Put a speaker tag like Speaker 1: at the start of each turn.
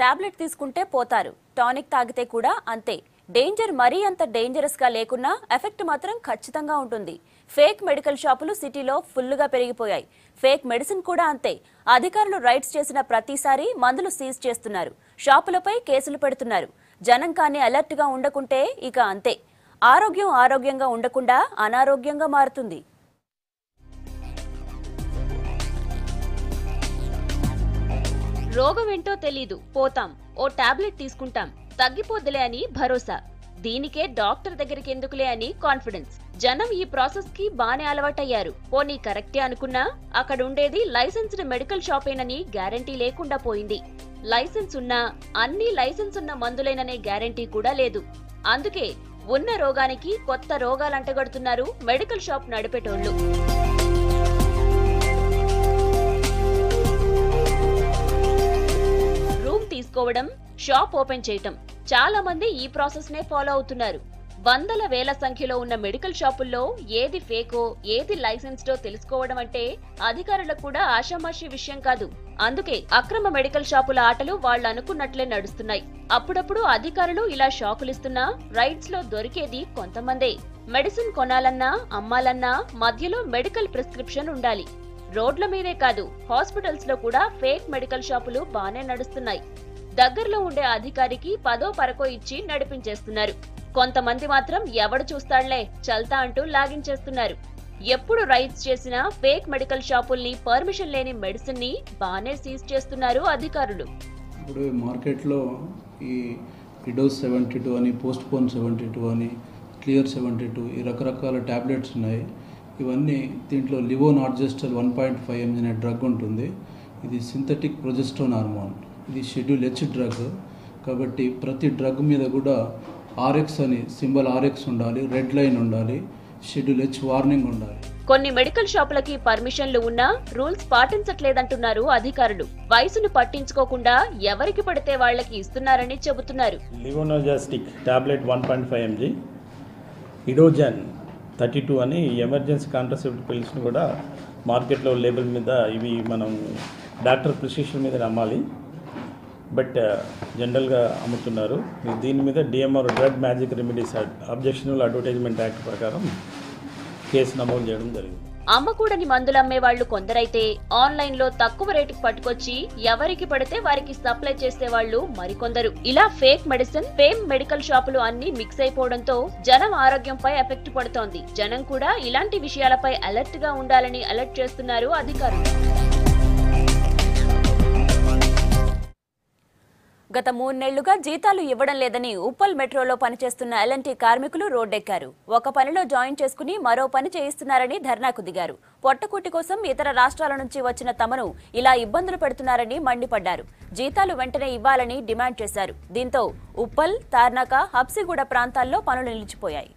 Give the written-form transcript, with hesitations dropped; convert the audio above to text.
Speaker 1: Tablet తీసుకుంటే పోతారు, tonic తాగితే కూడా అంతే. డేంజర్ మరీ అంత డేంజరస్ గా లేకున్నా ఎఫెక్ట్ మాత్రం ఖచ్చితంగా ఉంటుంది. ఫేక్ మెడికల్ షాపులు సిటీలో ఫుల్లుగా పెరిగిపోయాయి. ఫేక్ మెడిసిన్ కూడా అంతే. అధికారులు రైడ్స్ చేసిన ప్రతిసారి మందులు సీజ్ చేస్తున్నారు, షాపులపై కేసులు పెడుతున్నారు. జనం కానీ అలర్ట్ గా ఉండకుంటే ఇక అంతే. ఆరోగ్యంగా ఉండకుండా అనారోగ్యంగా మారుతుంది. రోగం ఏంటో తెలీదు, పోతాం, ఓ టాబ్లెట్ తీసుకుంటాం, తగ్గిపోద్దులే అని భరోసా. దీనికే డాక్టర్ దగ్గరికి ఎందుకులే అని కాన్ఫిడెన్స్. జనం ఈ ప్రాసెస్ కి బానే అలవాటయ్యారు. పోనీ కరెక్టే అనుకున్నా అక్కడ ఉండేది లైసెన్స్డ్ మెడికల్ షాపేనని గ్యారంటీ లేకుండా పోయింది. లైసెన్స్ ఉన్నా అన్ని లైసెన్స్ ఉన్న మందులేననే గ్యారంటీ కూడా లేదు. అందుకే ఉన్న రోగానికి కొత్త రోగాలంటగడుతున్నారు మెడికల్ షాప్ నడిపేటోళ్లు. తీసుకోవడం, షాప్ ఓపెన్ చేయటం, చాలా మంది ఈ ప్రాసెస్ నే ఫాలో అవుతున్నారు. వందల వేల సంఖ్యలో ఉన్న మెడికల్ షాపుల్లో ఏది ఫేకో ఏది లైసెన్స్డో తెలుసుకోవడం అంటే అధికారులకు కూడా ఆషామాషి విషయం కాదు. అందుకే అక్రమ మెడికల్ షాపుల ఆటలు వాళ్ళు అనుకున్నట్లే నడుస్తున్నాయి. అప్పుడప్పుడు అధికారులు ఇలా షాకులిస్తున్నా రైడ్స్ లో దొరికేది కొంతమందే. మెడిసిన్ కొనాలన్నా అమ్మాలన్నా మధ్యలో మెడికల్ ప్రిస్క్రిప్షన్ ఉండాలి. రోడ్ల మీదే కాదు, హాస్పిటల్స్ లో కూడా ఫేక్ మెడికల్ షాపులు బానే నడుస్తున్నాయి. దగ్గరలో ఉండే అధికారికి పదో పరకో ఇచ్చి నడిపించేస్తున్నారు. కొంతమంది మాత్రం ఎవడు చూస్తాళ్లే చల్తా అంటూ లాగించేస్తున్నారు. ఎప్పుడు రైడ్స్ చేసినా ఫేక్ మెడికల్ షాపుల్ని, పర్మిషన్ లేని మెడిసిన్ ని బానే సీజ్ చేస్తున్నారు అధికారులు.
Speaker 2: ఇప్పుడు మార్కెట్ లో ఈ ఇడోస్ 72 అని, పోస్ట్ పోన్ 72 అని, క్లియర్ 72 ఈ రకరకాల టాబ్లెట్స్ ఉన్నాయి. ఇవన్నీ దీంట్లో లివోనార్జెస్టల్ 1.5 mg అనే డ్రగ్ ఉంటుంది. ఇది సింథటిక్ ప్రొజెస్ట్రాన్ హార్మోన్. ఇది షెడ్యూల్ హెచ్ డ్రగ్. కాబట్టి ప్రతి డ్రగ్ మీద కూడా ఆర్ఎక్స్ అని సింబల్ ఆర్ఎక్స్ ఉండాలి, రెడ్ లైన్ ఉండాలి, షెడ్యూల్ హెచ్ వార్నింగ్ ఉండాలి.
Speaker 1: కొన్ని మెడికల్ షాపులకి పర్మిషన్లు ఉన్నా రూల్స్ పాటించట్లేదంటున్నారు అధికారులు. వయసును పట్టించుకోకుండా ఎవరికి పడితే వాళ్ళకి ఇస్తున్నారని చెబుతున్నారు.
Speaker 3: లివోనార్జెస్టిక్ టాబ్లెట్ 1.5 mg, ఇడోజన్ 32 అని ఎమర్జెన్సీ కాంట్రాసెప్టివ్ పిల్స్ని కూడా మార్కెట్లో లేబుల్ మీద ఇవి మనం డాక్టర్ ప్రిస్క్రిప్షన్ మీద అమ్మాలి, బట్ జనరల్గా అమ్ముతున్నారు. దీని మీద DMR drug magic remedies objectionable advertisement act ప్రకారం కేసు నమోదు చేయడం జరిగింది.
Speaker 1: అమ్మకూడని మందులు అమ్మే వాళ్లు కొందరైతే ఆన్లైన్ లో తక్కువ రేటుకు పట్టుకొచ్చి ఎవరికి పడితే వారికి సప్లై చేసేవాళ్లు మరికొందరు. ఇలా ఫేక్ మెడిసిన్, ఫేమ్ మెడికల్ షాపులు అన్ని మిక్స్ అయిపోవడంతో జనం ఆరోగ్యంపై ఎఫెక్ట్ పడుతోంది. జనం కూడా ఇలాంటి విషయాలపై అలర్ట్ గా ఉండాలని అలర్ట్ చేస్తున్నారు అధికారులు. గత 3 నెలలుగా జీతాలు ఇవ్వడం లేదని ఉప్పల్ మెట్రోలో పనిచేస్తున్న ఎల్ఎన్టీ కార్మికులు రోడ్డెక్కారు. ఒక పనిలో జాయిన్ చేసుకుని మరో పని చేయిస్తున్నారని ధర్నాకు దిగారు. పొట్టకూటి కోసం ఇతర రాష్ట్రాల నుంచి వచ్చిన తమను ఇలా ఇబ్బందులు పెడుతున్నారని మండిపడ్డారు. జీతాలు వెంటనే ఇవ్వాలని డిమాండ్ చేశారు. దీంతో ఉప్పల్, తార్నాక, హబ్సిగూడ ప్రాంతాల్లో పనులు నిలిచిపోయాయి.